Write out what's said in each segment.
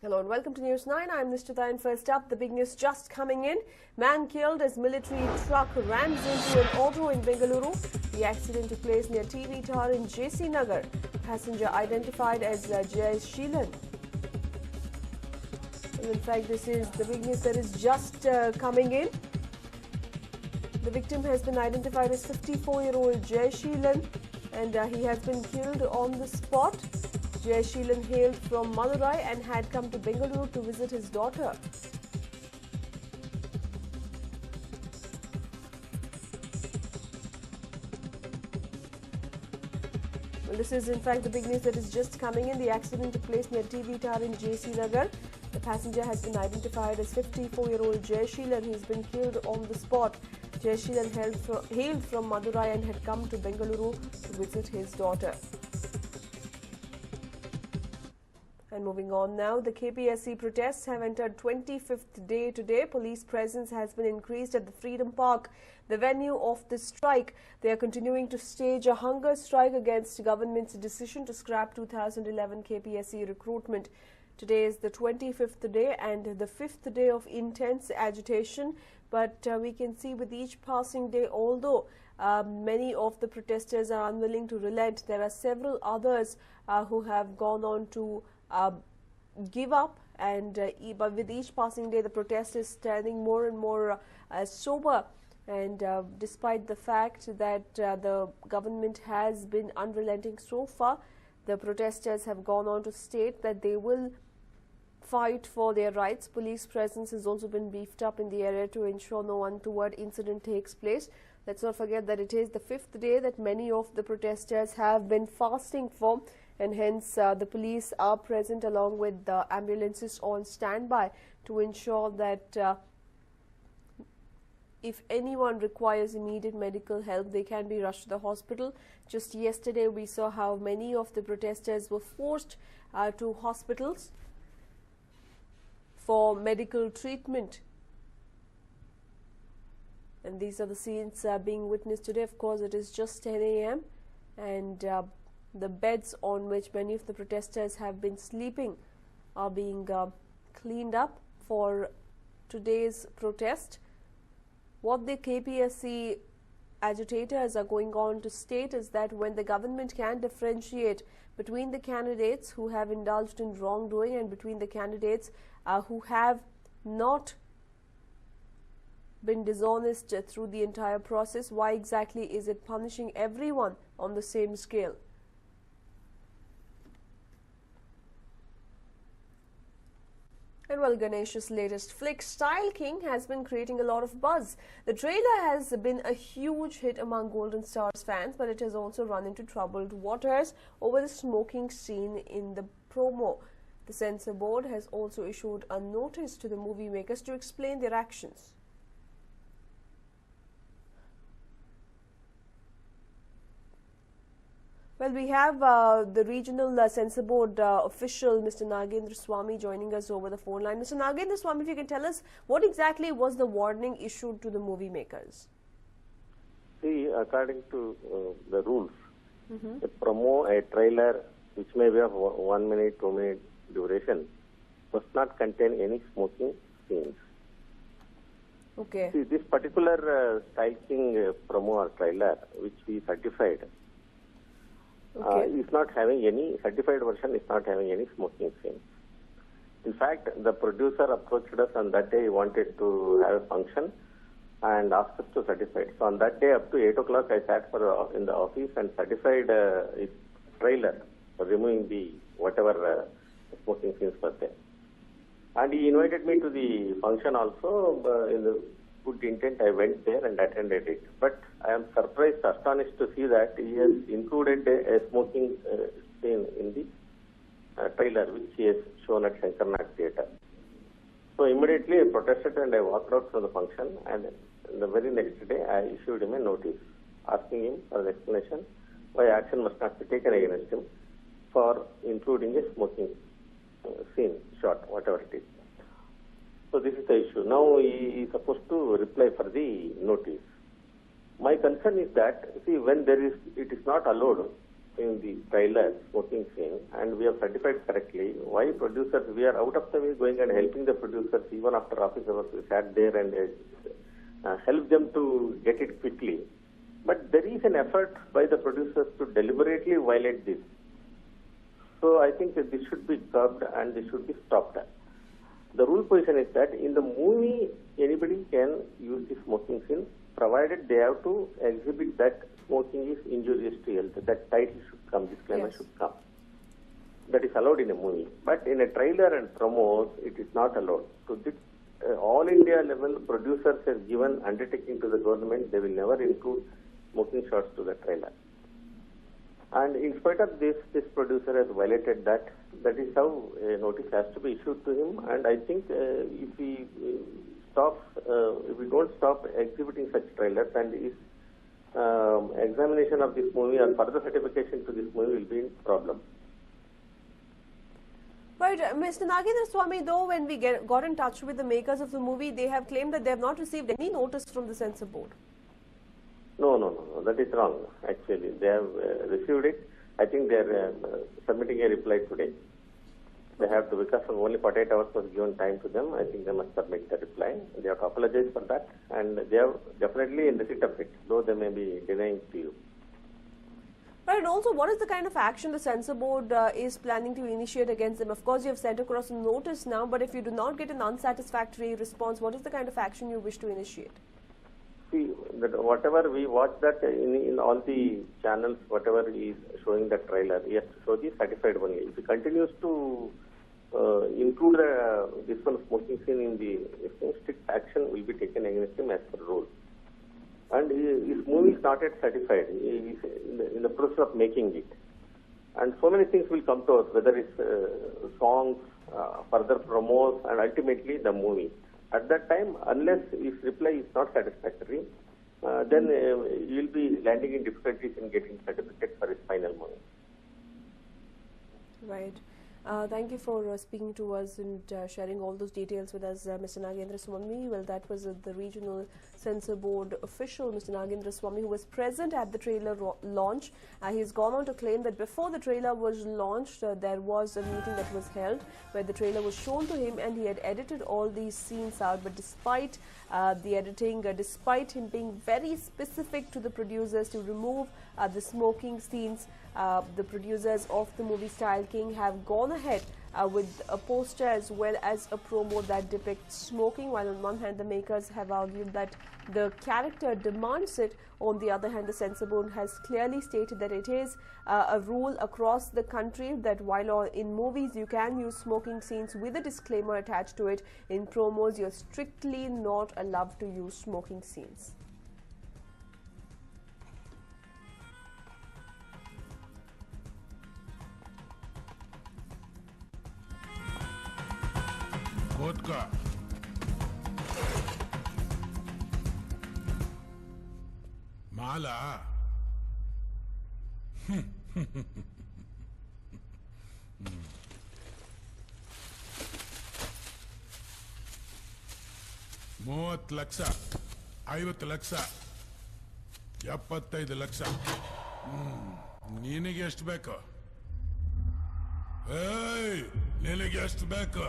Hello and welcome to News 9. I'm Nishtita, and first up, the big news just coming in. Man killed as military truck rams into an auto in Bengaluru. The accident took place near TV Tower in JC Nagar. Passenger identified as Jay Sheelan. And in fact, this is the big news that is just coming in. The victim has been identified as 54-year-old Jay Sheelan, and he has been killed on the spot. Jay Sheelan hailed from Madurai and had come to Bengaluru to visit his daughter. Well, this is in fact the big news that is just coming in. The accident took place near TV Tower in JC Nagar. The passenger has been identified as 54-year-old Jay Sheelan. He's been killed on the spot. Jay Sheelan hailed from Madurai and had come to Bengaluru to visit his daughter. And moving on now, the KPSC protests have entered 25th day today. Police presence has been increased at the Freedom Park, the venue of the strike. They are continuing to stage a hunger strike against government's decision to scrap 2011 KPSC recruitment. Today is the 25th day and the 5th day of intense agitation. But we can see with each passing day, although many of the protesters are unwilling to relent, there are several others who have gone on to give up, and but with each passing day the protest is standing more and more sober, and despite the fact that the government has been unrelenting so far, the protesters have gone on to state that they will fight for their rights. Police presence has also been beefed up in the area to ensure no untoward incident takes place. Let's not forget that it is the 5th day that many of the protesters have been fasting for, and hence the police are present along with the ambulances on standby to ensure that if anyone requires immediate medical help, they can be rushed to the hospital. Just yesterday we saw how many of the protesters were forced to hospitals for medical treatment. And these are the scenes being witnessed today. Of course, it is just 10 a.m. and the beds on which many of the protesters have been sleeping are being cleaned up for today's protest. What the KPSC agitators are going on to state is that when the government can differentiate between the candidates who have indulged in wrongdoing and between the candidates who have not been dishonest through the entire process, why exactly is it punishing everyone on the same scale? And well, Ganesh's latest flick, Style King, has been creating a lot of buzz. The trailer has been a huge hit among Golden Stars fans, but it has also run into troubled waters over the smoking scene in the promo. The censor board has also issued a notice to the movie makers to explain their actions. Well, we have the regional censor board official, Mr. Nagendra Swamy, joining us over the phone line. Mr. Nagendra Swamy, if you can tell us what exactly was the warning issued to the movie makers? See, according to the rules, a promo, a trailer, which may be of 1 minute, 2 minute duration, must not contain any smoking scenes. Okay. See, this particular Style King promo or trailer, which we certified, is not having any, certified version is not having any smoking scenes. In fact, the producer approached us on that day. He wanted to have a function and asked us to certify it. So on that day, up to 8 o'clock, I sat in the office and certified his trailer for removing the whatever smoking scenes were there. And he invited me to the function also. In the good intent, I went there and attended it. But I am surprised, astonished to see that he has included a smoking scene in the trailer, which he has shown at Shankarnag Theatre. So immediately I protested and I walked out from the function, and the very next day I issued him a notice asking him for an explanation why action must not be taken against him for including a smoking scene, shot, whatever it is. So this is the issue. Now he is supposed to reply for the notice. My concern is that, see, when it is not allowed in the trailer smoking scene and we have certified correctly, why producers, we are out of the way going and helping the producers even after office hours, we sat there and help them to get it quickly. But there is an effort by the producers to deliberately violate this. So I think that this should be curbed and this should be stopped. The rule position is that in the movie, anybody can use the smoking scene, provided they have to exhibit that smoking is injurious to health. That title should come, disclaimer should come. That is allowed in a movie. But in a trailer and promos, it is not allowed. So this all India level producers have given undertaking to the government, they will never include smoking shots to the trailer. And in spite of this, this producer has violated that. That is how a notice has to be issued to him. And I think if we don't stop exhibiting such trailers, and his examination of this movie or further certification to this movie will be in problem. But Mr. Nagendra Swamy, though, when we got in touch with the makers of the movie, they have claimed that they have not received any notice from the censor board. No, that is wrong. Actually, they have received it. I think they are submitting a reply today. They have to, because only 48 hours was given time to them. I think they must submit the reply. They have to apologize for that, and they are definitely in receipt of it, though they may be denying to you. Right, and also, what is the kind of action the censor board is planning to initiate against them? Of course, you have sent across a notice now, but if you do not get an unsatisfactory response, what is the kind of action you wish to initiate? See, that whatever we watch that in all the channels, whatever is showing the trailer, he has to show the certified only. If he continues to include this one smoking scene in the strict action will be taken against him as per rule. And his movie is not yet certified. He is in the process of making it. And so many things will come to us, whether it's songs, further promos, and ultimately the movie. At that time, unless his reply is not satisfactory, then he will be landing in difficulties in getting certificate for his final movie. Right. Thank you for speaking to us and sharing all those details with us, Mr. Nagendra Swamy. Well, that was the regional censor board official, Mr. Nagendra Swamy, who was present at the trailer launch. He's gone on to claim that before the trailer was launched, there was a meeting that was held where the trailer was shown to him and he had edited all these scenes out. But despite the editing, despite him being very specific to the producers to remove the smoking scenes, the producers of the movie Style King have gone ahead with a poster as well as a promo that depicts smoking, while on one hand the makers have argued that the character demands it. On the other hand, the censor board has clearly stated that it is a rule across the country that while in movies you can use smoking scenes with a disclaimer attached to it, in promos you're strictly not allowed to use smoking scenes. Vodka. Mala. $30 lakh, $50 lakh, $75 lakh. ನಿನಗೆ ಎಷ್ಟು ಬೇಕು? ಏಯ್, ನಿನಗೆ ಎಷ್ಟು ಬೇಕು?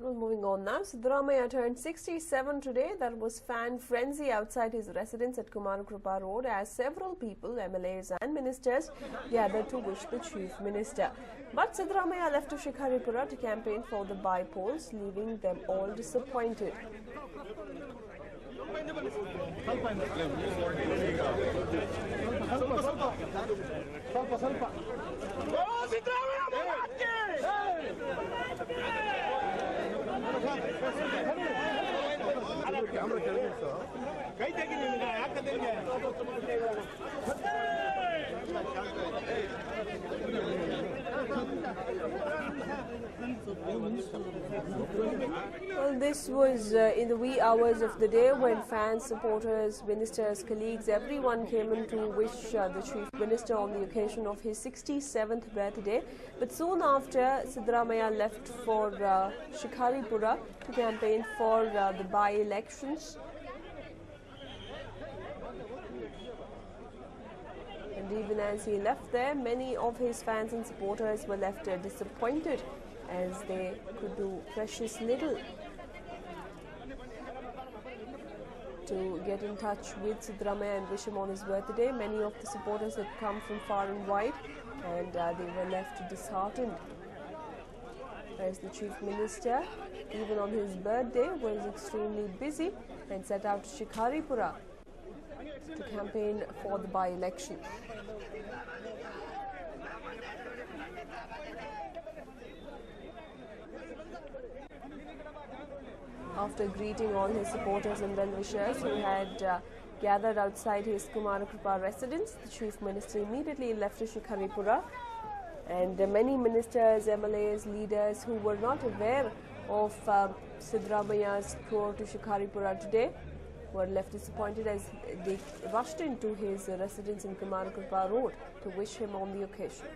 Well, moving on now, Siddaramaiah turned 67 today. There was fan frenzy outside his residence at Kumarukrupa Road as several people, MLAs and ministers, gathered to wish the chief minister. But Siddaramaiah left to Shikharipura to campaign for the by-polls, leaving them all disappointed. Well, this was in the wee hours of the day when fans, supporters, ministers, colleagues, everyone came in to wish the chief minister on the occasion of his 67th birthday. But soon after, Siddaramaiah left for Shikharipura to campaign for the by-elections. And even as he left there, many of his fans and supporters were left disappointed as they could do precious little to get in touch with Siddaramaiah and wish him on his birthday. Many of the supporters had come from far and wide, and they were left disheartened as the Chief Minister, even on his birthday, was extremely busy and set out to Shikharipura to campaign for the by-election. After greeting all his supporters and well-wishers who had gathered outside his Kumarakripa residence, the Chief Minister immediately left to Shikharipura, and many ministers, MLAs, leaders who were not aware of Siddaramaiah's tour to Shikharipura today were left disappointed as they rushed into his residence in Kumarakripa Road to wish him on the occasion.